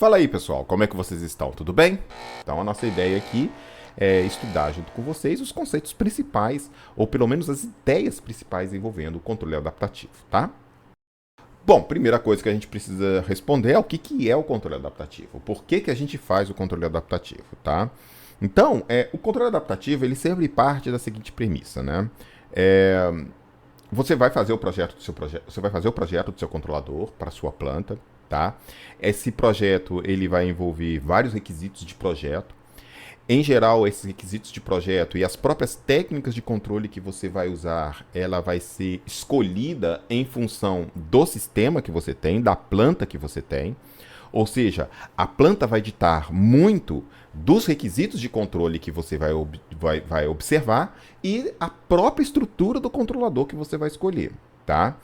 Fala aí, pessoal, como é que vocês estão? Tudo bem? Então, a nossa ideia aqui é estudar junto com vocês os conceitos principais, ou pelo menos as ideias principais envolvendo o controle adaptativo, tá? Bom, primeira coisa que a gente precisa responder é o que é o controle adaptativo. Por que a gente faz o controle adaptativo, tá? Então, o controle adaptativo, ele sempre parte da seguinte premissa, né? Você vai fazer o projeto do seu projeto, você vai fazer o projeto do seu controlador para a sua planta, tá? Esse projeto ele vai envolver vários requisitos de projeto. Em geral, esses requisitos de projeto e as próprias técnicas de controle que você vai usar, ela vai ser escolhida em função do sistema que você tem, da planta que você tem. Ou seja, a planta vai ditar muito dos requisitos de controle que você vai observar e a própria estrutura do controlador que você vai escolher, tá?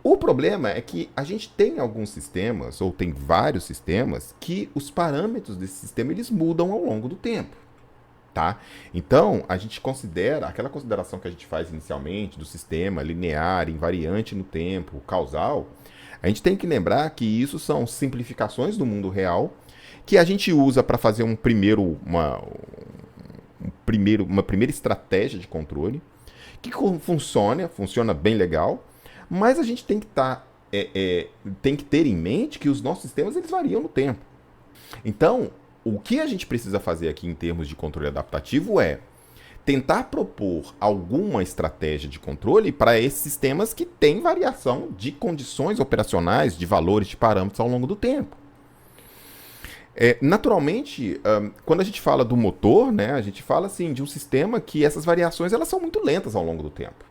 O problema é que a gente tem alguns sistemas, ou tem vários sistemas, que os parâmetros desse sistema eles mudam ao longo do tempo. Tá? Então, a gente considera, aquela consideração que a gente faz inicialmente do sistema linear, invariante no tempo, causal, a gente tem que lembrar que isso são simplificações do mundo real que a gente usa para fazer uma primeira estratégia de controle que funciona bem legal, mas a gente tem que tem que ter em mente que os nossos sistemas eles variam no tempo. Então, o que a gente precisa fazer aqui em termos de controle adaptativo é tentar propor alguma estratégia de controle para esses sistemas que têm variação de condições operacionais, de valores, de parâmetros ao longo do tempo. Naturalmente, quando a gente fala do motor, né, a gente fala assim, de um sistema que essas variações elas são muito lentas ao longo do tempo.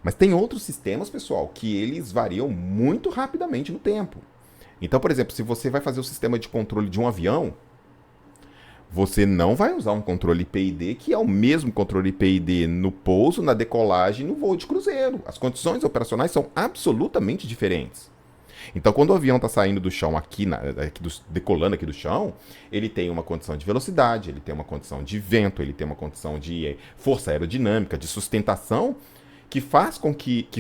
Mas tem outros sistemas, pessoal, que eles variam muito rapidamente no tempo. Então, por exemplo, se você vai fazer o sistema de controle de um avião, você não vai usar um controle PID que é o mesmo controle PID no pouso, na decolagem e no voo de cruzeiro. As condições operacionais são absolutamente diferentes. Então, quando o avião está saindo do chão decolando aqui do chão, ele tem uma condição de velocidade, ele tem uma condição de vento, ele tem uma condição de força aerodinâmica, de sustentação, que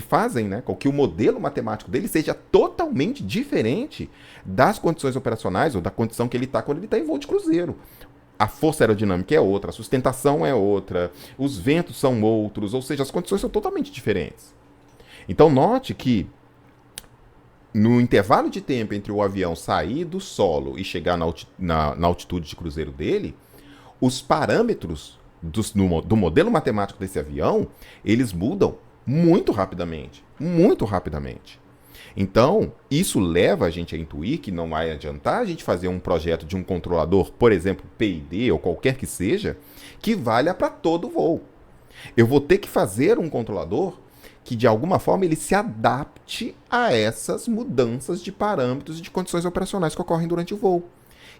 fazem, né, com que o modelo matemático dele seja totalmente diferente das condições operacionais ou da condição que ele está quando ele está em voo de cruzeiro. A força aerodinâmica é outra, a sustentação é outra, os ventos são outros, ou seja, as condições são totalmente diferentes. Então note que no intervalo de tempo entre o avião sair do solo e chegar na altitude de cruzeiro dele, os parâmetros do modelo matemático desse avião, eles mudam muito rapidamente, muito rapidamente. Então, isso leva a gente a intuir que não vai adiantar a gente fazer um projeto de um controlador, por exemplo, PID ou qualquer que seja, que valha para todo voo. Eu vou ter que fazer um controlador que, de alguma forma, ele se adapte a essas mudanças de parâmetros e de condições operacionais que ocorrem durante o voo.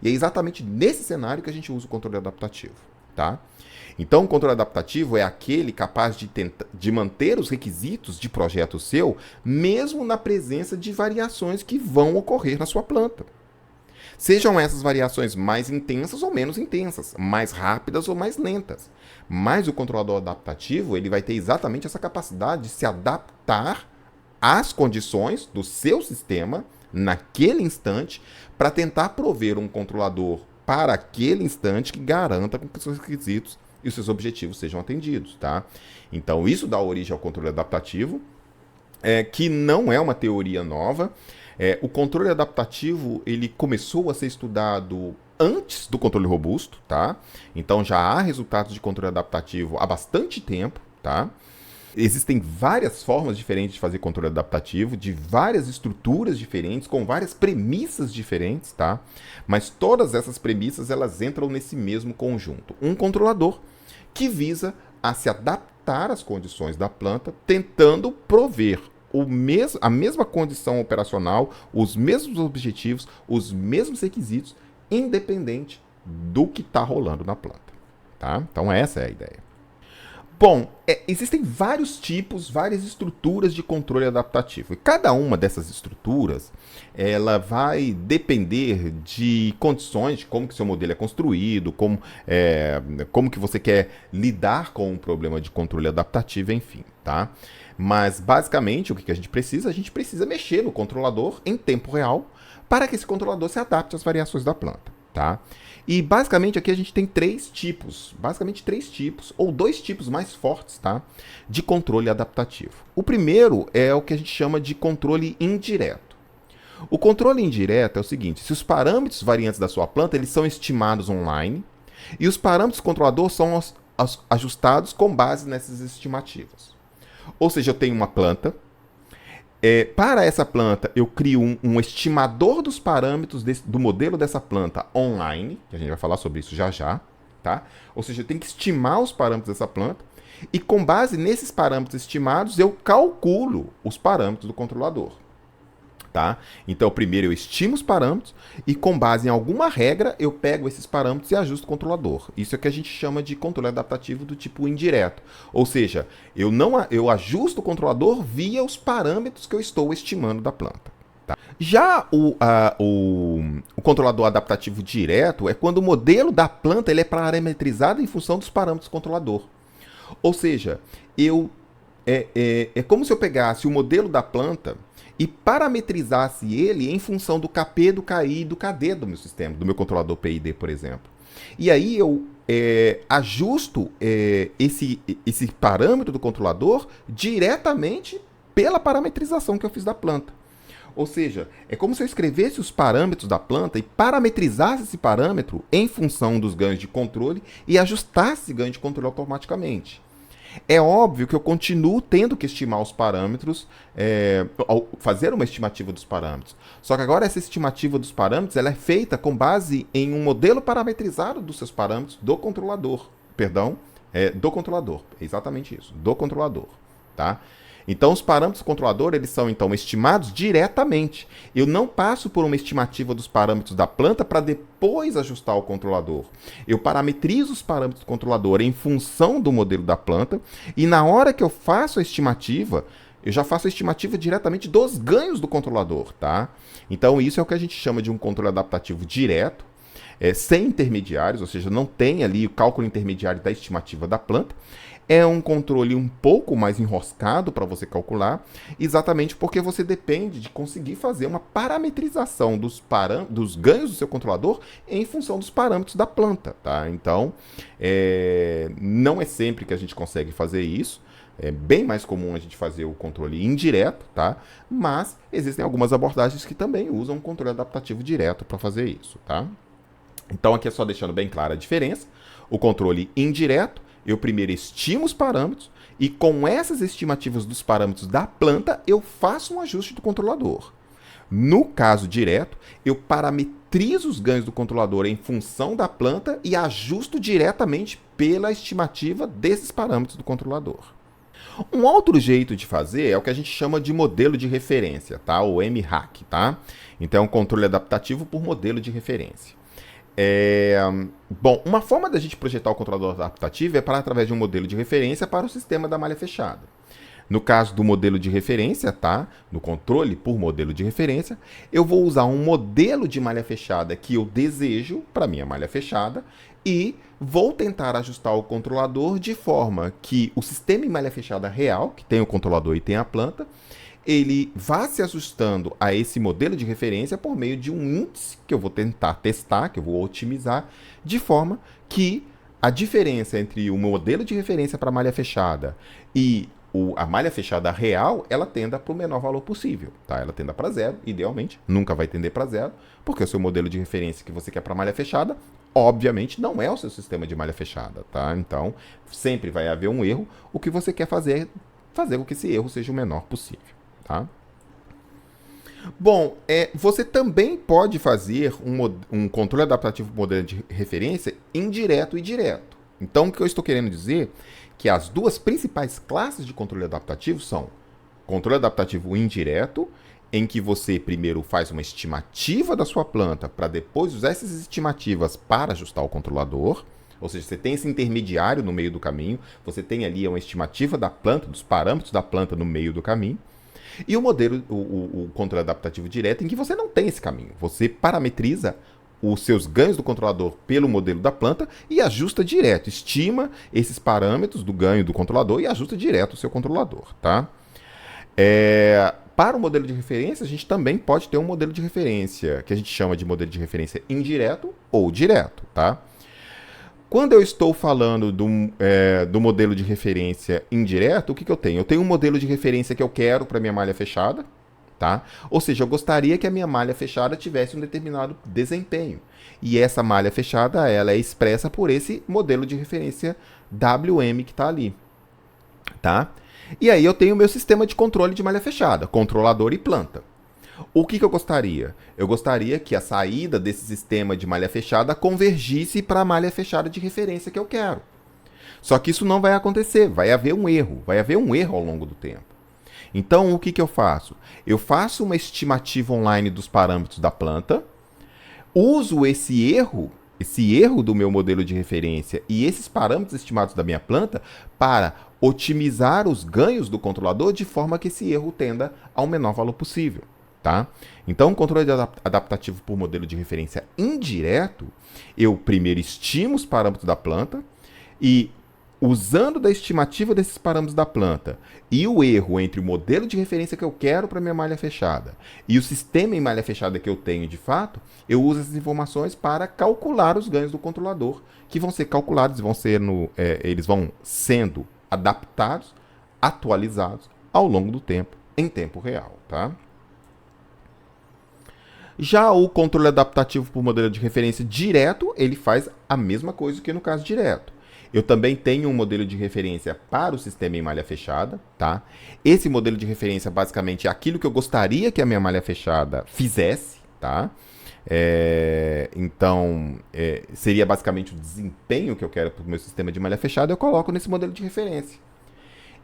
E é exatamente nesse cenário que a gente usa o controle adaptativo, tá? Então, o controle adaptativo é aquele capaz de manter os requisitos de projeto seu, mesmo na presença de variações que vão ocorrer na sua planta. Sejam essas variações mais intensas ou menos intensas, mais rápidas ou mais lentas. Mas o controlador adaptativo ele vai ter exatamente essa capacidade de se adaptar às condições do seu sistema naquele instante para tentar prover um controlador para aquele instante que garanta que os seus requisitos e os seus objetivos sejam atendidos, tá? Então, isso dá origem ao controle adaptativo, que não é uma teoria nova. O controle adaptativo, ele começou a ser estudado antes do controle robusto, tá? Então, já há resultados de controle adaptativo há bastante tempo, tá? Existem várias formas diferentes de fazer controle adaptativo, de várias estruturas diferentes, com várias premissas diferentes, tá? Mas todas essas premissas, elas entram nesse mesmo conjunto. Um controlador que visa a se adaptar às condições da planta, tentando prover a mesma condição operacional, os mesmos objetivos, os mesmos requisitos, independente do que está rolando na planta, tá? Então essa é a ideia. Bom, existem vários tipos, várias estruturas de controle adaptativo. E cada uma dessas estruturas, ela vai depender de condições, de como que seu modelo é construído, como que você quer lidar com um problema de controle adaptativo, enfim, tá? Mas, basicamente, o que a gente precisa? A gente precisa mexer no controlador em tempo real para que esse controlador se adapte às variações da planta, tá? E basicamente aqui a gente tem basicamente três tipos, ou dois tipos mais fortes, tá? De controle adaptativo. O primeiro é o que a gente chama de controle indireto. O controle indireto é o seguinte: se os parâmetros variantes da sua planta eles são estimados online e os parâmetros do controlador são ajustados com base nessas estimativas. Ou seja, eu tenho uma planta. Para essa planta, eu crio um estimador dos parâmetros do modelo dessa planta online, que a gente vai falar sobre isso já já, tá? Ou seja, eu tenho que estimar os parâmetros dessa planta e com base nesses parâmetros estimados, eu calculo os parâmetros do controlador, tá? Então, primeiro eu estimo os parâmetros e com base em alguma regra, eu pego esses parâmetros e ajusto o controlador. Isso é o que a gente chama de controle adaptativo do tipo indireto. Ou seja, eu ajusto o controlador via os parâmetros que eu estou estimando da planta. Tá? Já o controlador adaptativo direto é quando o modelo da planta ele é parametrizado em função dos parâmetros do controlador. Ou seja, é como se eu pegasse o modelo da planta e parametrizasse ele em função do Kp, do Ki e do Kd do meu sistema, do meu controlador PID, por exemplo. E aí eu ajusto esse parâmetro do controlador diretamente pela parametrização que eu fiz da planta. Ou seja, é como se eu escrevesse os parâmetros da planta e parametrizasse esse parâmetro em função dos ganhos de controle e ajustasse esse ganho de controle automaticamente. É óbvio que eu continuo tendo que estimar os parâmetros, fazer uma estimativa dos parâmetros. Só que agora essa estimativa dos parâmetros ela é feita com base em um modelo parametrizado dos seus parâmetros do controlador. Do controlador. É exatamente isso, do controlador. Tá? Então, os parâmetros do controlador eles são então estimados diretamente. Eu não passo por uma estimativa dos parâmetros da planta para depois ajustar o controlador. Eu parametrizo os parâmetros do controlador em função do modelo da planta e na hora que eu faço a estimativa, eu já faço a estimativa diretamente dos ganhos do controlador, tá? Então, isso é o que a gente chama de um controle adaptativo direto, sem intermediários, ou seja, não tem ali o cálculo intermediário da estimativa da planta. É um controle um pouco mais enroscado para você calcular, exatamente porque você depende de conseguir fazer uma parametrização dos ganhos do seu controlador em função dos parâmetros da planta, tá? Então, não é sempre que a gente consegue fazer isso. É bem mais comum a gente fazer o controle indireto, tá? Mas existem algumas abordagens que também usam um controle adaptativo direto para fazer isso, tá? Então, aqui é só deixando bem clara a diferença. O controle indireto, eu primeiro estimo os parâmetros e com essas estimativas dos parâmetros da planta, eu faço um ajuste do controlador. No caso direto, eu parametrizo os ganhos do controlador em função da planta e ajusto diretamente pela estimativa desses parâmetros do controlador. Um outro jeito de fazer é o que a gente chama de modelo de referência, tá? O MHAC, tá? Então, é um controle adaptativo por modelo de referência. Bom, uma forma da gente projetar o controlador adaptativo é através de um modelo de referência para o sistema da malha fechada. No caso do modelo de referência, tá? No controle por modelo de referência, eu vou usar um modelo de malha fechada que eu desejo para minha malha fechada e vou tentar ajustar o controlador de forma que o sistema em malha fechada real, que tem o controlador e tem a planta, ele vá se ajustando a esse modelo de referência por meio de um índice que eu vou tentar testar, que eu vou otimizar, de forma que a diferença entre o modelo de referência para a malha fechada e a malha fechada real, ela tenda para o menor valor possível, tá? Ela tenda para zero, idealmente, nunca vai tender para zero, porque o seu modelo de referência que você quer para malha fechada, obviamente, não é o seu sistema de malha fechada, tá? Então, sempre vai haver um erro. O que você quer fazer com que esse erro seja o menor possível. Tá? Bom, você também pode fazer um controle adaptativo por modelo de referência indireto e direto. Então, o que eu estou querendo dizer é que as duas principais classes de controle adaptativo são controle adaptativo indireto, em que você primeiro faz uma estimativa da sua planta para depois usar essas estimativas para ajustar o controlador. Ou seja, você tem esse intermediário no meio do caminho, você tem ali uma estimativa da planta, dos parâmetros da planta no meio do caminho. E o modelo, o controle adaptativo direto, em que você não tem esse caminho. Você parametriza os seus ganhos do controlador pelo modelo da planta e ajusta direto. Estima esses parâmetros do ganho do controlador e ajusta direto o seu controlador, tá? para o modelo de referência, a gente também pode ter um modelo de referência que a gente chama de modelo de referência indireto ou direto, tá? Quando eu estou falando do modelo de referência indireto, o que eu tenho? Eu tenho um modelo de referência que eu quero para minha malha fechada, tá? Ou seja, eu gostaria que a minha malha fechada tivesse um determinado desempenho. E essa malha fechada, ela é expressa por esse modelo de referência WM que está ali, tá? E aí eu tenho o meu sistema de controle de malha fechada, controlador e planta. O que eu gostaria? Eu gostaria que a saída desse sistema de malha fechada convergisse para a malha fechada de referência que eu quero. Só que isso não vai acontecer, vai haver um erro ao longo do tempo. Então, o que eu faço? Eu faço uma estimativa online dos parâmetros da planta, uso esse erro do meu modelo de referência e esses parâmetros estimados da minha planta para otimizar os ganhos do controlador de forma que esse erro tenda ao menor valor possível. Tá? Então, o controle adaptativo por modelo de referência indireto, eu primeiro estimo os parâmetros da planta e, usando da estimativa desses parâmetros da planta e o erro entre o modelo de referência que eu quero para minha malha fechada e o sistema em malha fechada que eu tenho de fato, eu uso essas informações para calcular os ganhos do controlador, que vão ser calculados, eles vão sendo adaptados, atualizados ao longo do tempo, em tempo real. Tá? Já o controle adaptativo por modelo de referência direto, ele faz a mesma coisa que no caso direto. Eu também tenho um modelo de referência para o sistema em malha fechada, tá? Esse modelo de referência basicamente é aquilo que eu gostaria que a minha malha fechada fizesse, tá? Então, seria basicamente o desempenho que eu quero para o meu sistema de malha fechada, eu coloco nesse modelo de referência.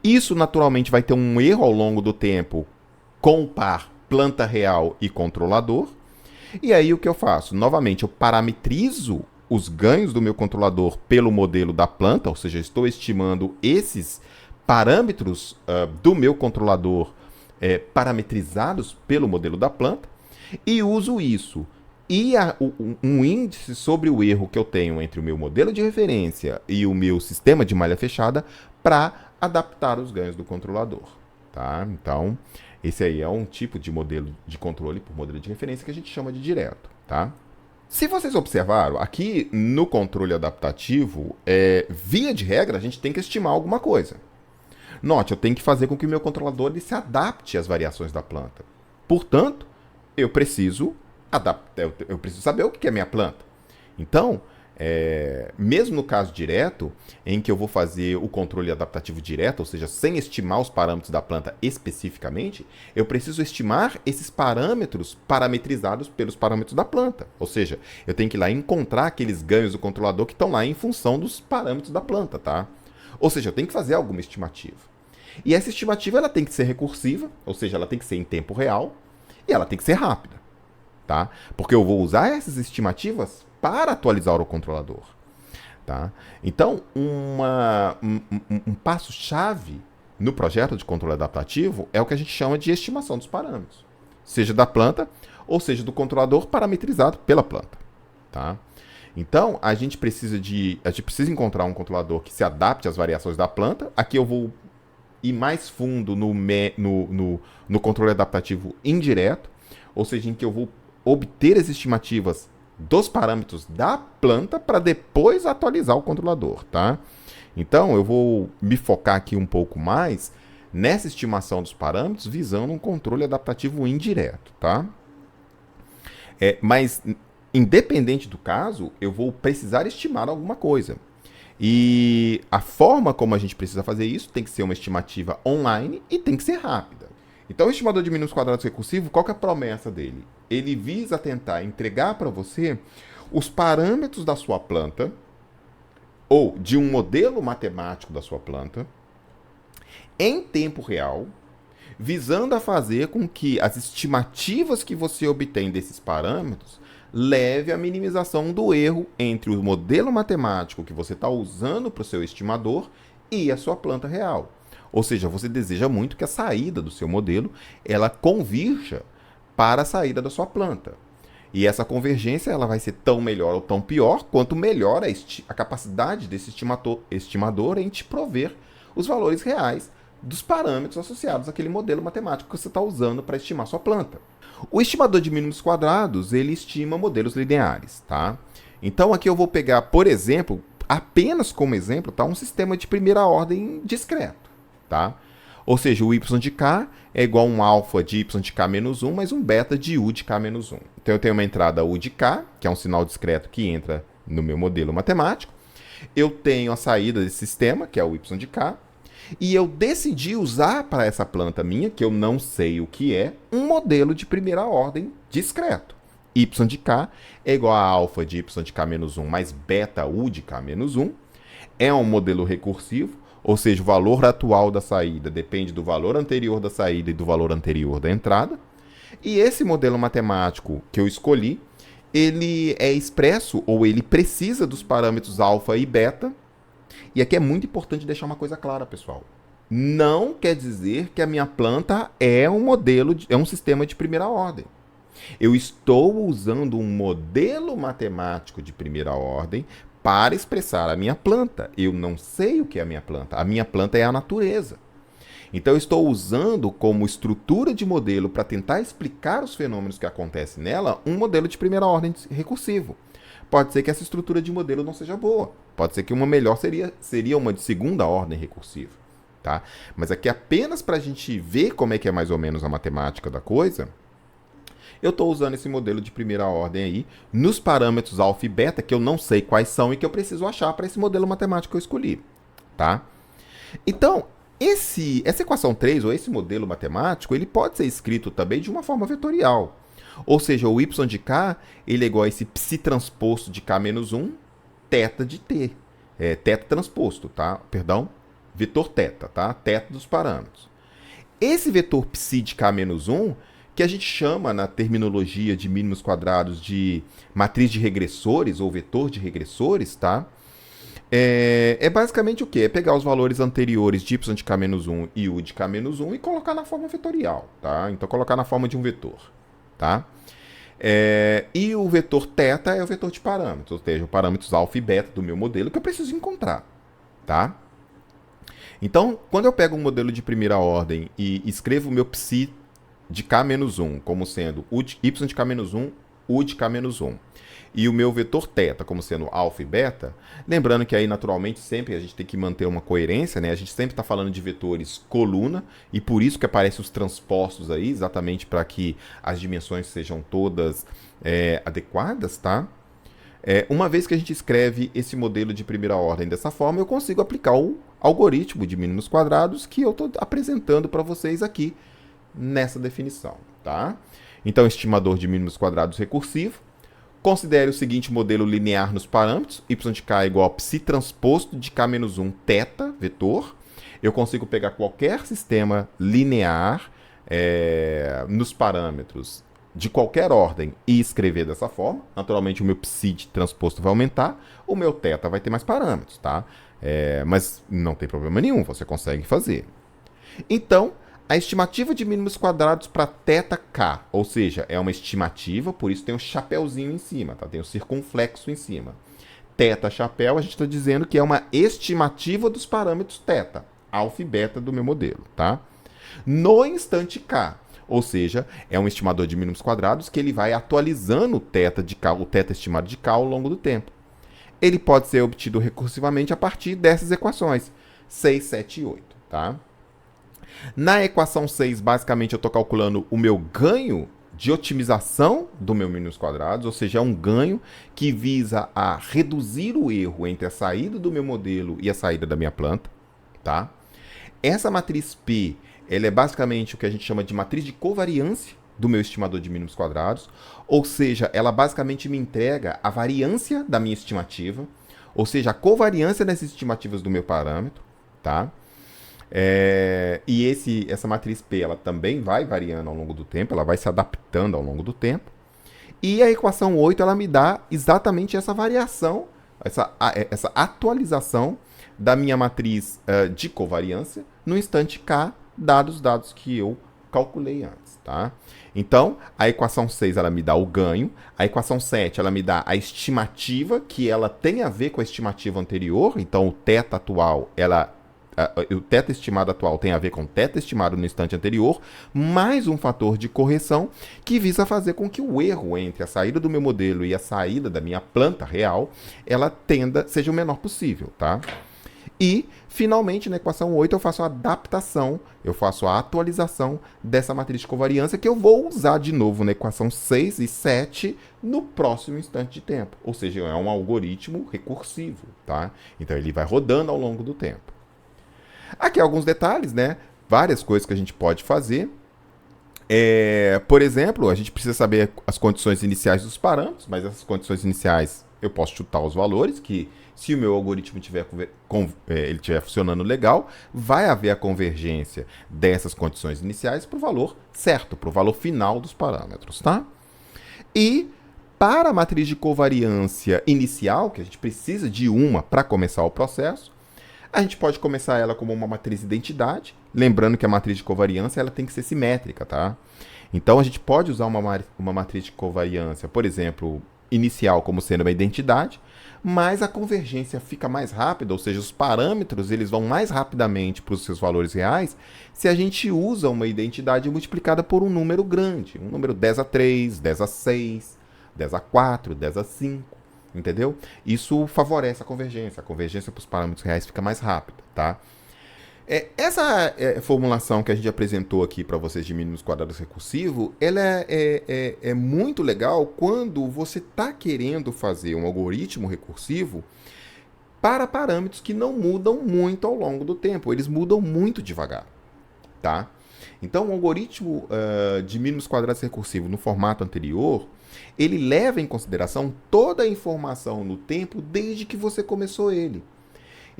Isso naturalmente vai ter um erro ao longo do tempo com o par planta real e controlador. E aí o que eu faço? Novamente, eu parametrizo os ganhos do meu controlador pelo modelo da planta, ou seja, estou estimando esses parâmetros do meu controlador parametrizados pelo modelo da planta, e uso isso e um índice sobre o erro que eu tenho entre o meu modelo de referência e o meu sistema de malha fechada para adaptar os ganhos do controlador. Tá? Então, esse aí é um tipo de modelo de controle por modelo de referência que a gente chama de direto. Tá? Se vocês observaram, aqui no controle adaptativo, via de regra, a gente tem que estimar alguma coisa. Note, eu tenho que fazer com que o meu controlador ele se adapte às variações da planta. Portanto, eu preciso saber o que é minha planta. Então, mesmo no caso direto, em que eu vou fazer o controle adaptativo direto, ou seja, sem estimar os parâmetros da planta especificamente, eu preciso estimar esses parâmetros parametrizados pelos parâmetros da planta. Ou seja, eu tenho que ir lá encontrar aqueles ganhos do controlador que estão lá em função dos parâmetros da planta, tá? Ou seja, eu tenho que fazer alguma estimativa. E essa estimativa ela tem que ser recursiva, ou seja, ela tem que ser em tempo real e ela tem que ser rápida, tá? Porque eu vou usar essas estimativas para atualizar o controlador. Tá? Então, um passo-chave no projeto de controle adaptativo é o que a gente chama de estimação dos parâmetros, seja da planta ou seja do controlador parametrizado pela planta. Tá? Então, a gente precisa encontrar um controlador que se adapte às variações da planta. Aqui eu vou ir mais fundo no controle adaptativo indireto, ou seja, em que eu vou obter as estimativas dos parâmetros da planta para depois atualizar o controlador, tá? Então, eu vou me focar aqui um pouco mais nessa estimação dos parâmetros visando um controle adaptativo indireto, tá? Mas, independente do caso, eu vou precisar estimar alguma coisa. E a forma como a gente precisa fazer isso tem que ser uma estimativa online e tem que ser rápida. Então, o estimador de mínimos quadrados recursivo, qual que é a promessa dele? Ele visa tentar entregar para você os parâmetros da sua planta ou de um modelo matemático da sua planta em tempo real, visando a fazer com que as estimativas que você obtém desses parâmetros leve à minimização do erro entre o modelo matemático que você está usando para o seu estimador e a sua planta real. Ou seja, você deseja muito que a saída do seu modelo ela convirja para a saída da sua planta. E essa convergência ela vai ser tão melhor ou tão pior quanto melhor a capacidade desse estimador em te prover os valores reais dos parâmetros associados àquele modelo matemático que você está usando para estimar sua planta. O estimador de mínimos quadrados, ele estima modelos lineares, tá? Então aqui eu vou pegar, por exemplo, apenas como exemplo, tá, um sistema de primeira ordem discreto, tá? Ou seja, o y de k é igual a um alfa de y de k menos 1 mais um beta de u de k menos 1. Então eu tenho uma entrada u de k, que é um sinal discreto que entra no meu modelo matemático. Eu tenho a saída desse sistema, que é o y de k. E eu decidi usar para essa planta minha, que eu não sei o que é, um modelo de primeira ordem discreto. Y de k é igual a alfa de y de k menos 1 mais beta u de k menos 1. É um modelo recursivo, ou seja, o valor atual da saída depende do valor anterior da saída e do valor anterior da entrada. E esse modelo matemático que eu escolhi, ele é expresso, ou ele precisa dos parâmetros alfa e beta. E aqui é muito importante deixar uma coisa clara, pessoal. Não quer dizer que a minha planta é um modelo, é um sistema de primeira ordem. Eu estou usando um modelo matemático de primeira ordem para expressar a minha planta. Eu não sei o que é a minha planta. A minha planta é a natureza. Então eu estou usando como estrutura de modelo para tentar explicar os fenômenos que acontecem nela um modelo de primeira ordem recursivo. Pode ser que essa estrutura de modelo não seja boa. Pode ser que uma melhor seria uma de segunda ordem recursiva. Tá? Mas aqui apenas para a gente ver como é que é mais ou menos a matemática da coisa, eu estou usando esse modelo de primeira ordem aí nos parâmetros alfa e beta, que eu não sei quais são e que eu preciso achar para esse modelo matemático que eu escolhi. Tá? Então, essa equação 3, ou esse modelo matemático, ele pode ser escrito também de uma forma vetorial. Ou seja, o y de k ele é igual a esse psi transposto de k menos 1, θ de t. Θ transposto, tá? Perdão, vetor θ, tá? Θ dos parâmetros. Esse vetor psi de k menos 1, que a gente chama na terminologia de mínimos quadrados de matriz de regressores ou vetor de regressores, tá? É basicamente o quê? É pegar os valores anteriores de y de k menos 1 e u de k menos 1 e colocar na forma vetorial, tá? Então colocar na forma de um vetor, tá? E o vetor θ é o vetor de parâmetros, ou seja, os parâmetros alfa e beta do meu modelo que eu preciso encontrar, tá? Então, quando eu pego um modelo de primeira ordem e escrevo o meu psi de k menos 1 como sendo y de k menos 1, u de k menos 1, e o meu vetor θ como sendo alfa e beta, lembrando que aí naturalmente sempre a gente tem que manter uma coerência, né? A gente sempre está falando de vetores coluna, e por isso que aparecem os transpostos aí, exatamente para que as dimensões sejam todas adequadas, tá? Uma vez que a gente escreve esse modelo de primeira ordem dessa forma, eu consigo aplicar o algoritmo de mínimos quadrados que eu estou apresentando para vocês aqui nessa definição, tá? Então, estimador de mínimos quadrados recursivo. Considere o seguinte modelo linear nos parâmetros. Y de k é igual a psi transposto de k menos 1 θ, vetor. Eu consigo pegar qualquer sistema linear nos parâmetros de qualquer ordem e escrever dessa forma. Naturalmente, o meu psi de transposto vai aumentar. O meu θ vai ter mais parâmetros, tá? Mas não tem problema nenhum, você consegue fazer. Então, a estimativa de mínimos quadrados para θk, ou seja, é uma estimativa, por isso tem um chapéuzinho em cima, tá? Tem um circunflexo em cima. Θ chapéu, a gente está dizendo que é uma estimativa dos parâmetros θ, alfa e beta do meu modelo, tá? No instante k, ou seja, é um estimador de mínimos quadrados que ele vai atualizando o θ de k, o θ estimado de k ao longo do tempo. Ele pode ser obtido recursivamente a partir dessas equações, 6, 7 e 8, tá? Na equação 6, basicamente, eu estou calculando o meu ganho de otimização do meu mínimos quadrados, ou seja, é um ganho que visa a reduzir o erro entre a saída do meu modelo e a saída da minha planta, tá? Essa matriz P, ela é basicamente o que a gente chama de matriz de covariância do meu estimador de mínimos quadrados, ou seja, ela basicamente me entrega a variância da minha estimativa, ou seja, a covariância das estimativas do meu parâmetro, tá? E essa matriz P ela também vai variando ao longo do tempo, ela vai se adaptando ao longo do tempo. E a equação 8 ela me dá exatamente essa variação, essa atualização da minha matriz de covariância no instante k, dados os dados que eu calculei antes, tá? Então, a equação 6 ela me dá o ganho, a equação 7 ela me dá a estimativa, que ela tem a ver com a estimativa anterior, então o θ atual ela o θ estimado atual tem a ver com θ estimado no instante anterior, mais um fator de correção que visa fazer com que o erro entre a saída do meu modelo e a saída da minha planta real, ela seja o menor possível, tá? E, finalmente, na equação 8, eu faço a adaptação, eu faço a atualização dessa matriz de covariância que eu vou usar de novo na equação 6 e 7 no próximo instante de tempo. Ou seja, é um algoritmo recursivo, tá? Então, ele vai rodando ao longo do tempo. Aqui alguns detalhes, né? Várias coisas que a gente pode fazer. Por exemplo, a gente precisa saber as condições iniciais dos parâmetros, mas essas condições iniciais eu posso chutar os valores, que se o meu algoritmo estiver funcionando legal, vai haver a convergência dessas condições iniciais para o valor certo, para o valor final dos parâmetros, tá? E para a matriz de covariância inicial, que a gente precisa de uma para começar o processo, a gente pode começar ela como uma matriz identidade, lembrando que a matriz de covariância ela tem que ser simétrica, tá? Então a gente pode usar uma matriz de covariância, por exemplo, inicial como sendo uma identidade, mas a convergência fica mais rápida, ou seja, os parâmetros eles vão mais rapidamente para os seus valores reais se a gente usa uma identidade multiplicada por um número grande, um número 10 a 3, 10 a 6, 10 a 4, 10 a 5, entendeu? Isso favorece a convergência para os parâmetros reais fica mais rápida, tá? Essa formulação que a gente apresentou aqui para vocês de mínimos quadrados recursivo, ela é muito legal quando você está querendo fazer um algoritmo recursivo para parâmetros que não mudam muito ao longo do tempo, eles mudam muito devagar, tá? Então, o algoritmo de mínimos quadrados recursivo no formato anterior, ele leva em consideração toda a informação no tempo desde que você começou ele.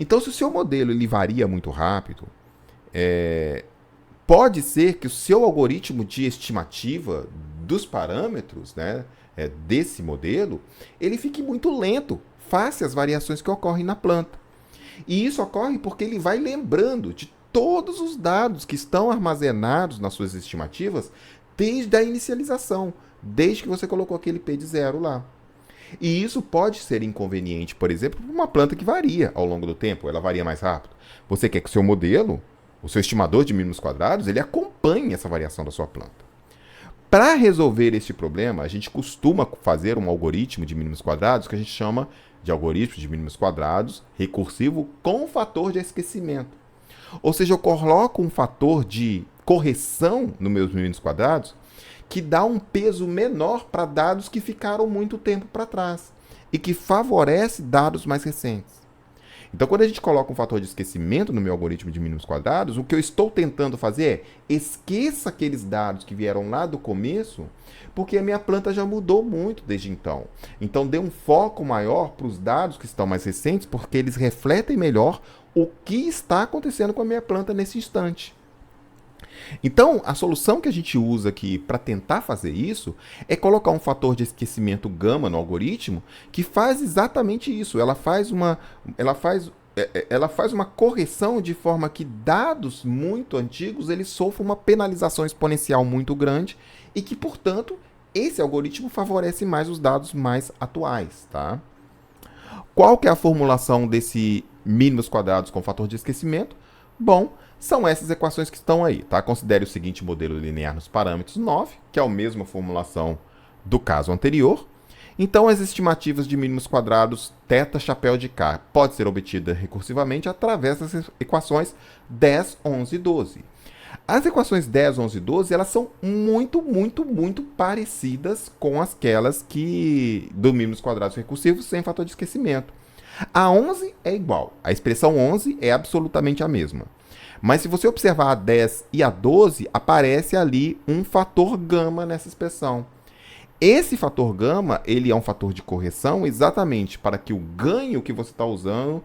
Então, se o seu modelo ele varia muito rápido, pode ser que o seu algoritmo de estimativa dos parâmetros, né, desse modelo, ele fique muito lento face às variações que ocorrem na planta. E isso ocorre porque ele vai lembrando de todos os dados que estão armazenados nas suas estimativas desde a inicialização, desde que você colocou aquele P de 0 lá. E isso pode ser inconveniente, por exemplo, para uma planta que varia ao longo do tempo, ela varia mais rápido. Você quer que o seu modelo, o seu estimador de mínimos quadrados, ele acompanhe essa variação da sua planta. Para resolver este problema, a gente costuma fazer um algoritmo de mínimos quadrados que a gente chama de algoritmo de mínimos quadrados recursivo com fator de esquecimento. Ou seja, eu coloco um fator de correção nos meus mínimos quadrados que dá um peso menor para dados que ficaram muito tempo para trás e que favorece dados mais recentes. Então, quando a gente coloca um fator de esquecimento no meu algoritmo de mínimos quadrados, o que eu estou tentando fazer é esqueça aqueles dados que vieram lá do começo, porque a minha planta já mudou muito desde então. Então, dê um foco maior para os dados que estão mais recentes, porque eles refletem melhor o que está acontecendo com a minha planta nesse instante. Então, a solução que a gente usa aqui para tentar fazer isso é colocar um fator de esquecimento gama no algoritmo que faz exatamente isso. Ela faz uma correção de forma que dados muito antigos eles sofram uma penalização exponencial muito grande e que, portanto, esse algoritmo favorece mais os dados mais atuais, tá? Qual que é a formulação desse mínimos quadrados com fator de esquecimento? Bom, são essas equações que estão aí, tá? Considere o seguinte modelo linear nos parâmetros 9, que é a mesma formulação do caso anterior. Então, as estimativas de mínimos quadrados θ chapéu de K pode ser obtida recursivamente através das equações 10, 11 e 12. As equações 10, 11 e 12, elas são muito, muito, muito parecidas com aquelas do mínimos quadrados recursivos sem fator de esquecimento. A 11 é igual, a expressão 11 é absolutamente a mesma. Mas se você observar a 10 e a 12, aparece ali um fator gama nessa expressão. Esse fator gama, ele é um fator de correção exatamente para que o ganho que você está usando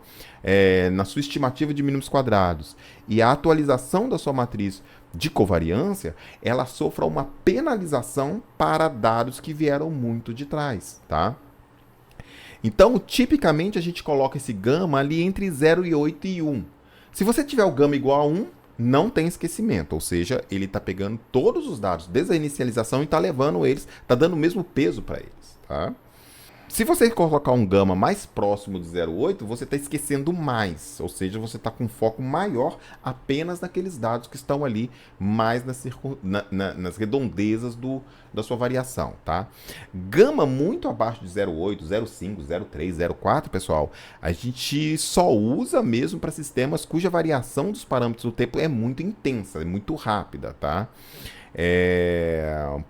na sua estimativa de mínimos quadrados e a atualização da sua matriz de covariância, ela sofra uma penalização para dados que vieram muito de trás, tá? Então, tipicamente, a gente coloca esse gama ali entre 0 e 8 e 1. Se você tiver o gama igual a 1, não tem esquecimento, ou seja, ele está pegando todos os dados desde a inicialização e está levando eles, está dando o mesmo peso para eles, tá? Se você colocar um gama mais próximo de 0,8, você está esquecendo mais, ou seja, você está com um foco maior apenas naqueles dados que estão ali mais nas redondezas da sua variação, tá? Gama muito abaixo de 0,8, 0,5, 0,3, 0,4, pessoal, a gente só usa mesmo para sistemas cuja variação dos parâmetros do tempo é muito intensa, é muito rápida, tá?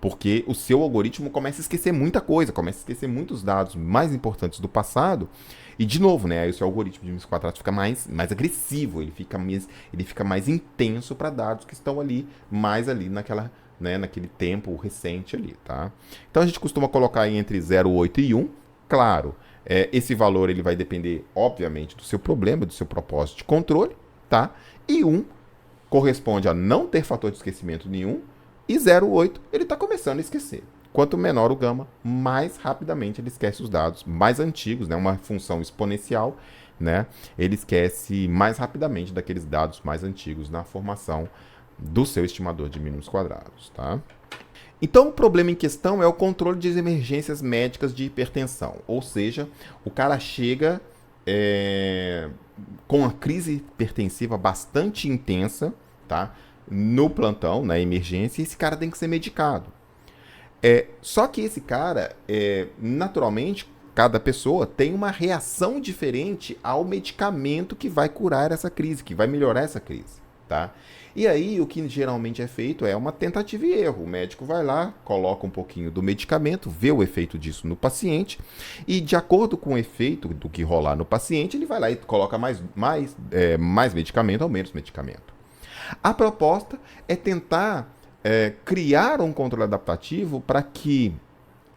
Porque o seu algoritmo começa a esquecer muita coisa, começa a esquecer muitos dados mais importantes do passado. E, de novo, né, aí o seu algoritmo de mix quadrado fica mais agressivo, ele fica mais intenso para dados que estão ali, mais ali naquele tempo recente ali, tá? Então a gente costuma colocar aí entre 0,8 e 1. Claro, esse valor ele vai depender, obviamente, do seu problema, do seu propósito de controle, tá? E 1 corresponde a não ter fator de esquecimento nenhum, e 0,8 ele está começando a esquecer. Quanto menor o gama, mais rapidamente ele esquece os dados mais antigos, né? Uma função exponencial, né? Ele esquece mais rapidamente daqueles dados mais antigos na formação do seu estimador de mínimos quadrados, tá? Então, o problema em questão é o controle de emergências médicas de hipertensão. Ou seja, o cara chega com uma crise hipertensiva bastante intensa, tá? No plantão, na emergência, e esse cara tem que ser medicado. Só que esse cara, naturalmente, cada pessoa tem uma reação diferente ao medicamento que vai curar essa crise, que vai melhorar essa crise, tá? E aí, o que geralmente é feito é uma tentativa e erro. O médico vai lá, coloca um pouquinho do medicamento, vê o efeito disso no paciente, e de acordo com o efeito do que rolar no paciente, ele vai lá e coloca mais medicamento ou menos medicamento. A proposta é tentar criar um controle adaptativo para que,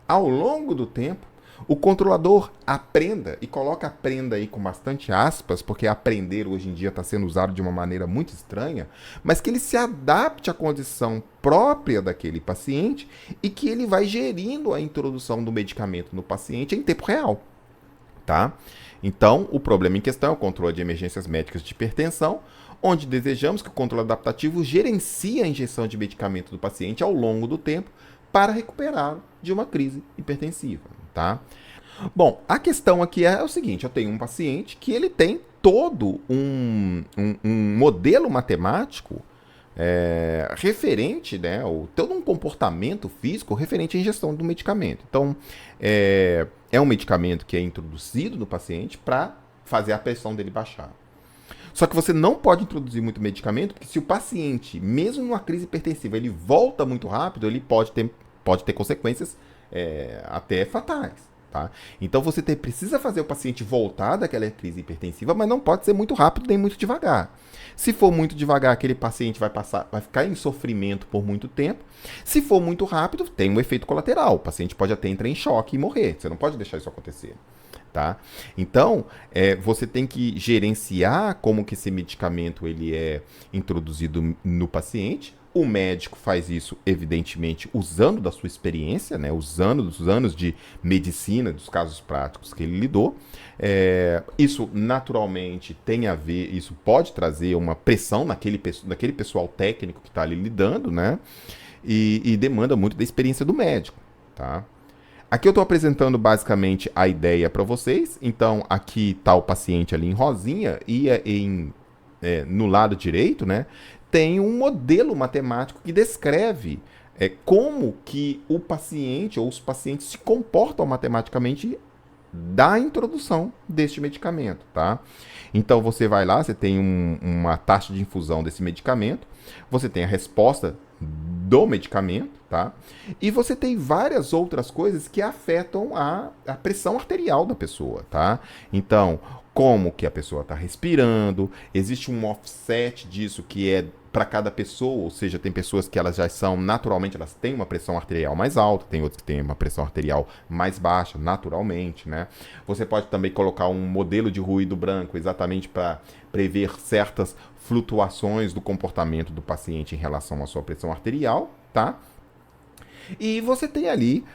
ao longo do tempo, o controlador aprenda, e coloca aprenda aí com bastante aspas, porque aprender hoje em dia está sendo usado de uma maneira muito estranha, mas que ele se adapte à condição própria daquele paciente e que ele vai gerindo a introdução do medicamento no paciente em tempo real, tá? Então, o problema em questão é o controle de emergências médicas de hipertensão, onde desejamos que o controle adaptativo gerencie a injeção de medicamento do paciente ao longo do tempo para recuperá-lo de uma crise hipertensiva, tá? Bom, a questão aqui é o seguinte, eu tenho um paciente que ele tem todo um modelo matemático referente, né, ou todo um comportamento físico referente à ingestão do medicamento. Então, é um medicamento que é introduzido no paciente para fazer a pressão dele baixar. Só que você não pode introduzir muito medicamento, porque se o paciente, mesmo numa crise hipertensiva, ele volta muito rápido, ele pode ter consequências até fatais, tá? Então você precisa fazer o paciente voltar daquela crise hipertensiva, mas não pode ser muito rápido nem muito devagar. Se for muito devagar, aquele paciente vai ficar em sofrimento por muito tempo. Se for muito rápido, tem um efeito colateral. O paciente pode até entrar em choque e morrer. Você não pode deixar isso acontecer. Tá? Então, você tem que gerenciar como que esse medicamento ele é introduzido no paciente. O médico faz isso, evidentemente, usando da sua experiência, né? Usando dos anos de medicina, dos casos práticos que ele lidou. Isso, naturalmente, tem a ver, isso pode trazer uma pressão naquele pessoal técnico que está ali lidando, né? E demanda muito da experiência do médico, tá? Aqui eu estou apresentando basicamente a ideia para vocês. Então, aqui está o paciente ali em rosinha e no lado direito, né, tem um modelo matemático que descreve como que o paciente ou os pacientes se comportam matematicamente da introdução deste medicamento, tá? Então, você vai lá, você tem uma taxa de infusão desse medicamento, você tem a resposta do medicamento, tá? E você tem várias outras coisas que afetam a pressão arterial da pessoa, tá? Então, como que a pessoa está respirando, existe um offset disso que é para cada pessoa, ou seja, tem pessoas que elas já são, naturalmente, elas têm uma pressão arterial mais alta, tem outras que têm uma pressão arterial mais baixa, naturalmente, né? Você pode também colocar um modelo de ruído branco exatamente para prever certas flutuações do comportamento do paciente em relação à sua pressão arterial, tá? E você tem ali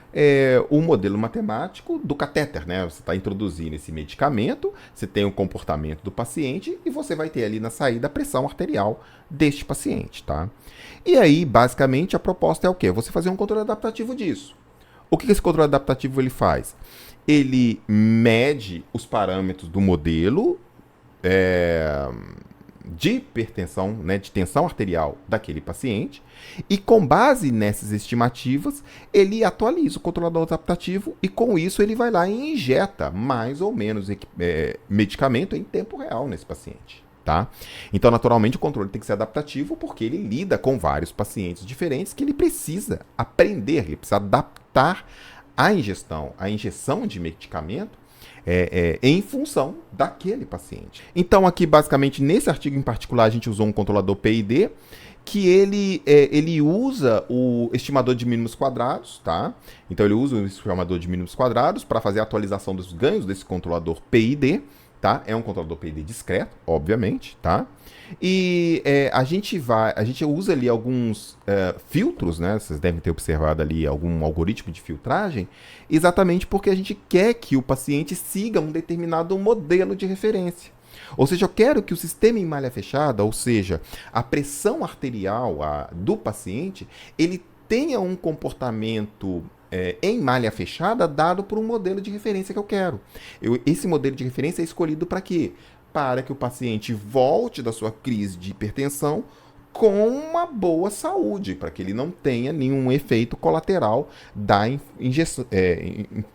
o modelo matemático do catéter, né? Você está introduzindo esse medicamento, você tem o comportamento do paciente e você vai ter ali na saída a pressão arterial deste paciente, tá? E aí, basicamente, a proposta é o quê? Você fazer um controle adaptativo disso. O que esse controle adaptativo ele faz? Ele mede os parâmetros do modelo de hipertensão, né, de tensão arterial daquele paciente, e com base nessas estimativas, ele atualiza o controlador adaptativo e com isso ele vai lá e injeta mais ou menos medicamento em tempo real nesse paciente. Tá? Então, naturalmente, o controle tem que ser adaptativo porque ele lida com vários pacientes diferentes que ele precisa aprender, ele precisa adaptar a injeção de medicamento em função daquele paciente. Então, aqui, basicamente, nesse artigo em particular, a gente usou um controlador PID, que ele usa o estimador de mínimos quadrados, tá? Então, ele usa o estimador de mínimos quadrados para fazer a atualização dos ganhos desse controlador PID, tá? É um controlador PID discreto, obviamente, tá? E a gente usa ali alguns filtros, né? Vocês devem ter observado ali algum algoritmo de filtragem, exatamente porque a gente quer que o paciente siga um determinado modelo de referência. Ou seja, eu quero que o sistema em malha fechada, ou seja, a pressão arterial do paciente, ele tenha um comportamento em malha fechada dado por um modelo de referência que eu quero. Esse modelo de referência é escolhido para quê? Para que o paciente volte da sua crise de hipertensão com uma boa saúde, para que ele não tenha nenhum efeito colateral da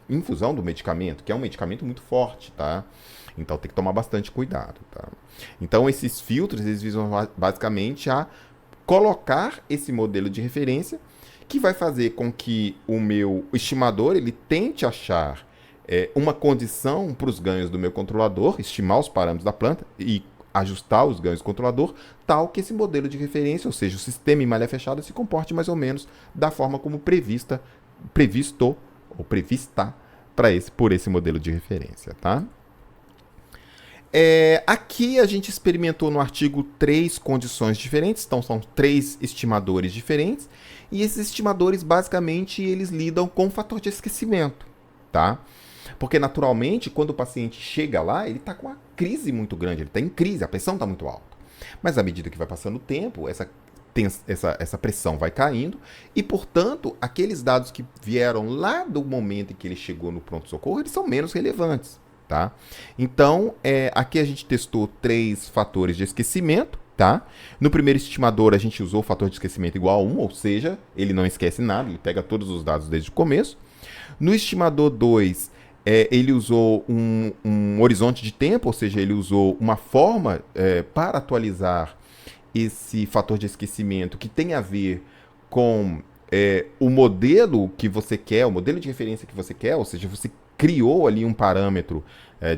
infusão do medicamento, que é um medicamento muito forte, tá? Então tem que tomar bastante cuidado, tá? Então esses filtros, eles visam basicamente a colocar esse modelo de referência que vai fazer com que o meu estimador ele tente achar uma condição para os ganhos do meu controlador, estimar os parâmetros da planta e ajustar os ganhos do controlador, tal que esse modelo de referência, ou seja, o sistema em malha fechada, se comporte mais ou menos da forma como previsto ou prevista por esse modelo de referência, tá? Aqui a gente experimentou no artigo 3 condições diferentes, então são 3 estimadores diferentes, e esses estimadores basicamente eles lidam com o fator de esquecimento, tá? Porque naturalmente quando o paciente chega lá, ele está com uma crise muito grande, ele está em crise, a pressão está muito alta. Mas à medida que vai passando o tempo, essa pressão vai caindo e, portanto, aqueles dados que vieram lá do momento em que ele chegou no pronto-socorro, eles são menos relevantes. Tá? Então, aqui a gente testou 3 fatores de esquecimento. Tá? No primeiro estimador, a gente usou o fator de esquecimento igual a 1, ou seja, ele não esquece nada, ele pega todos os dados desde o começo. No estimador 2, ele usou um horizonte de tempo, ou seja, ele usou uma forma para atualizar esse fator de esquecimento que tem a ver com o modelo que você quer, o modelo de referência que você quer, ou seja, você criou ali um parâmetro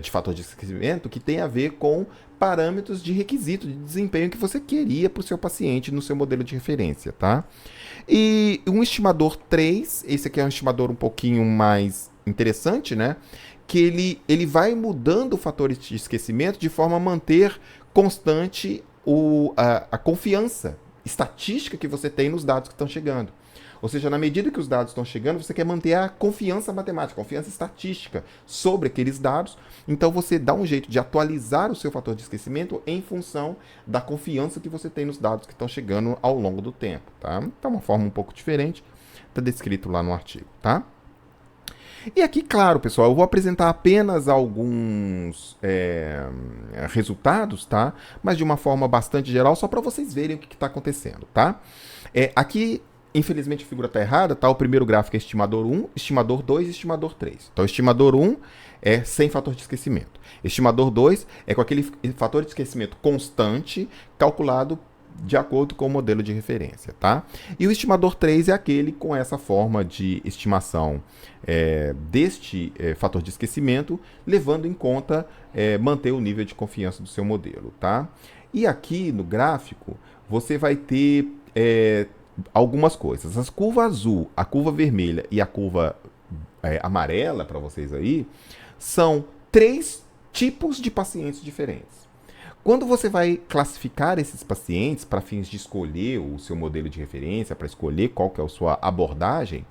de fator de esquecimento que tem a ver com parâmetros de requisito de desempenho que você queria para o seu paciente no seu modelo de referência, tá? E um estimador 3, esse aqui é um estimador um pouquinho mais interessante, né? Que ele vai mudando fatores de esquecimento de forma a manter constante a confiança estatística que você tem nos dados que estão chegando. Ou seja, na medida que os dados estão chegando, você quer manter a confiança matemática, a confiança estatística sobre aqueles dados. Então você dá um jeito de atualizar o seu fator de esquecimento em função da confiança que você tem nos dados que estão chegando ao longo do tempo. Tá? Então, uma forma um pouco diferente, está descrito lá no artigo. Tá? E aqui, claro, pessoal, eu vou apresentar apenas alguns resultados, tá? Mas de uma forma bastante geral, só para vocês verem o que está acontecendo. Tá? Aqui, infelizmente a figura está errada, tá? O primeiro gráfico é estimador 1, estimador 2 e estimador 3. Então, estimador 1 é sem fator de esquecimento. Estimador 2 é com aquele fator de esquecimento constante calculado de acordo com o modelo de referência, tá? E o estimador 3 é aquele com essa forma de estimação deste fator de esquecimento, levando em conta manter o nível de confiança do seu modelo, tá? E aqui no gráfico, você vai ter algumas coisas. A curva azul, a curva vermelha e a curva amarela para vocês aí são 3 tipos de pacientes diferentes. Quando você vai classificar esses pacientes para fins de escolher o seu modelo de referência, para escolher qual que é a sua abordagem,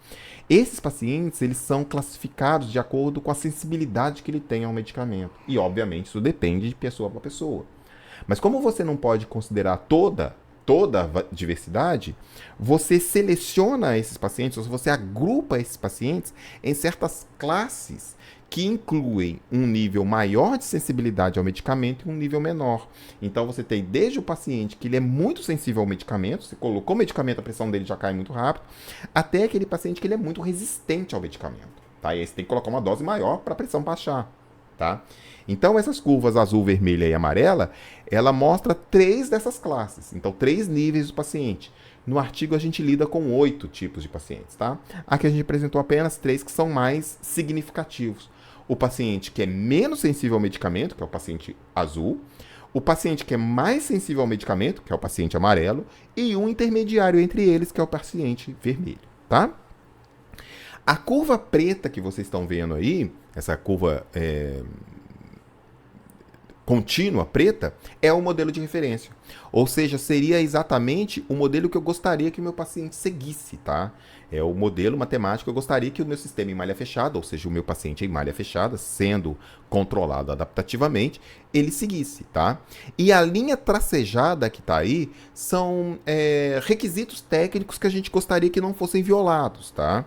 esses pacientes eles são classificados de acordo com a sensibilidade que ele tem ao medicamento. E, obviamente, isso depende de pessoa para pessoa. Mas como você não pode considerar toda toda a diversidade, você seleciona esses pacientes, ou você agrupa esses pacientes em certas classes que incluem um nível maior de sensibilidade ao medicamento e um nível menor. Então você tem desde o paciente que ele é muito sensível ao medicamento, você colocou o medicamento, a pressão dele já cai muito rápido, até aquele paciente que ele é muito resistente ao medicamento. Tá? E aí você tem que colocar uma dose maior para a pressão baixar. Tá? Então essas curvas azul, vermelha e amarela, ela mostra 3 dessas classes. Então 3 níveis do paciente. No artigo a gente lida com 8 tipos de pacientes, tá? Aqui a gente apresentou apenas 3 que são mais significativos. O paciente que é menos sensível ao medicamento, que é o paciente azul, o paciente que é mais sensível ao medicamento, que é o paciente amarelo, e um intermediário entre eles, que é o paciente vermelho, tá? A curva preta que vocês estão vendo aí, essa curva contínua preta, é o modelo de referência. Ou seja, seria exatamente o modelo que eu gostaria que o meu paciente seguisse, tá? É o modelo matemático que eu gostaria que o meu sistema em malha fechada, ou seja, o meu paciente em malha fechada, sendo controlado adaptativamente, ele seguisse, tá? E a linha tracejada que está aí são requisitos técnicos que a gente gostaria que não fossem violados, tá?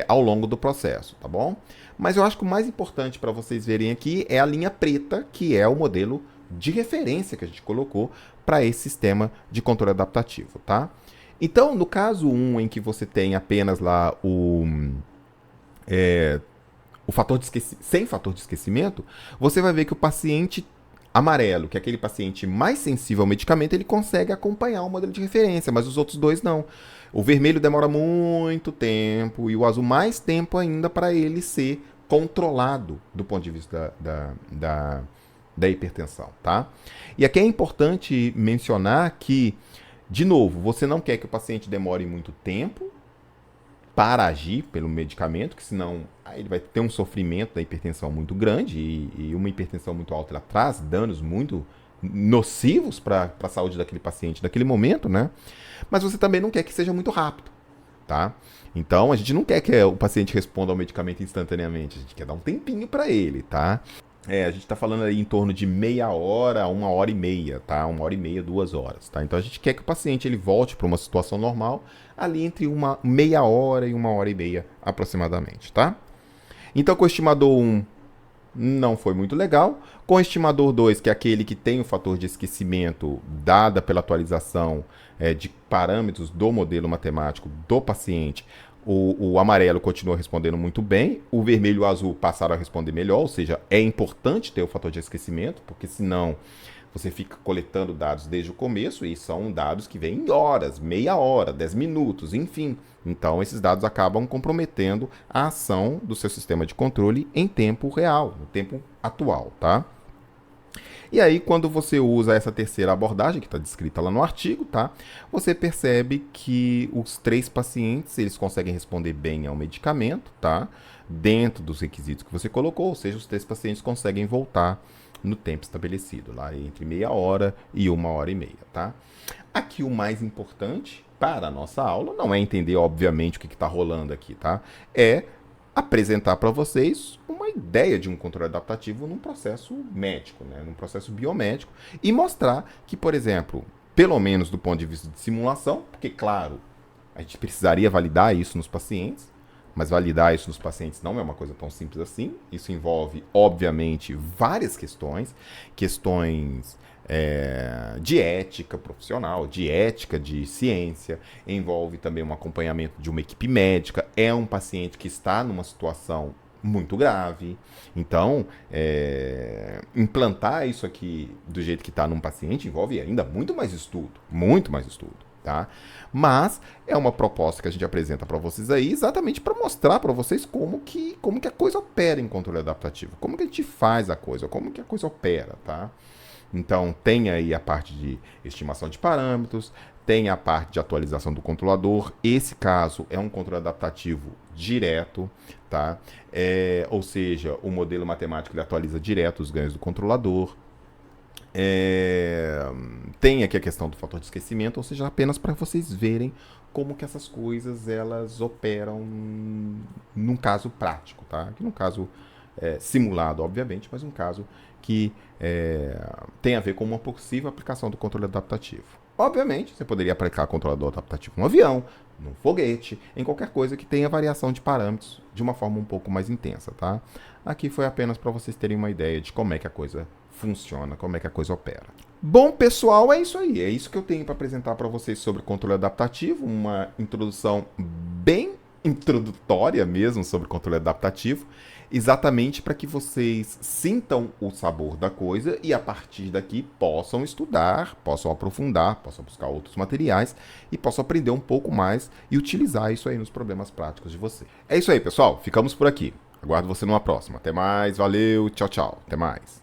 Ao longo do processo, tá bom? Mas eu acho que o mais importante para vocês verem aqui é a linha preta, que é o modelo de referência que a gente colocou para esse sistema de controle adaptativo, tá? Então, no caso 1, em que você tem apenas lá o fator de sem fator de esquecimento, você vai ver que o paciente amarelo, que é aquele paciente mais sensível ao medicamento, ele consegue acompanhar o modelo de referência, mas os outros dois não. O vermelho demora muito tempo e o azul mais tempo ainda para ele ser controlado do ponto de vista da hipertensão, tá? E aqui é importante mencionar que, de novo, você não quer que o paciente demore muito tempo para agir pelo medicamento, que senão ele vai ter um sofrimento da hipertensão muito grande e uma hipertensão muito alta ela traz danos muito nocivos para a saúde daquele paciente naquele momento, né? Mas você também não quer que seja muito rápido, tá? Então a gente não quer que o paciente responda ao medicamento instantaneamente, a gente quer dar um tempinho para ele, tá? A gente está falando aí em torno de meia hora a 1h30, tá? 1h30, 2 horas, tá? Então a gente quer que o paciente ele volte para uma situação normal ali entre uma meia hora e 1h30 aproximadamente, tá? Então com o estimador 1 não foi muito legal. Com o estimador 2, que é aquele que tem o fator de esquecimento dada pela atualização de parâmetros do modelo matemático do paciente, o amarelo continua respondendo muito bem, o vermelho e o azul passaram a responder melhor, ou seja, é importante ter o fator de esquecimento, porque senão você fica coletando dados desde o começo e são dados que vêm em horas, meia hora, 10 minutos, enfim. Então esses dados acabam comprometendo a ação do seu sistema de controle em tempo real, no tempo atual, tá? E aí, quando você usa essa terceira abordagem, que está descrita lá no artigo, tá? Você percebe que os 3 pacientes, eles conseguem responder bem ao medicamento, tá? Dentro dos requisitos que você colocou, ou seja, os 3 pacientes conseguem voltar no tempo estabelecido, lá entre meia hora e 1h30, tá? Aqui o mais importante para a nossa aula não é entender, obviamente, o que está rolando aqui, tá? É apresentar para vocês uma ideia de um controle adaptativo num processo médico, né? Num processo biomédico, e mostrar que, por exemplo, pelo menos do ponto de vista de simulação, porque, claro, a gente precisaria validar isso nos pacientes, mas validar isso nos pacientes não é uma coisa tão simples assim. Isso envolve, obviamente, várias questões de ética profissional, de ética de ciência, envolve também um acompanhamento de uma equipe médica, é um paciente que está numa situação muito grave, então implantar isso aqui do jeito que está num paciente envolve ainda muito mais estudo, tá? Mas é uma proposta que a gente apresenta para vocês aí exatamente para mostrar para vocês como que a coisa opera em controle adaptativo, como que a gente faz a coisa, como que a coisa opera, tá? Então, tem aí a parte de estimação de parâmetros, tem a parte de atualização do controlador. Esse caso é um controle adaptativo direto, tá? Ou seja, o modelo matemático ele atualiza direto os ganhos do controlador. Tem aqui a questão do fator de esquecimento, ou seja, apenas para vocês verem como que essas coisas elas operam num caso prático, tá? Aqui no caso simulado, obviamente, mas um caso que tem a ver com uma possível aplicação do controle adaptativo. Obviamente, você poderia aplicar controlador adaptativo no avião, no foguete, em qualquer coisa que tenha variação de parâmetros de uma forma um pouco mais intensa, tá? Aqui foi apenas para vocês terem uma ideia de como é que a coisa funciona, como é que a coisa opera. Bom, pessoal, é isso aí. É isso que eu tenho para apresentar para vocês sobre controle adaptativo, uma introdução bem introdutória mesmo sobre controle adaptativo, exatamente para que vocês sintam o sabor da coisa e a partir daqui possam estudar, possam aprofundar, possam buscar outros materiais e possam aprender um pouco mais e utilizar isso aí nos problemas práticos de você. É isso aí, pessoal. Ficamos por aqui. Aguardo você numa próxima. Até mais, valeu, tchau, tchau. Até mais.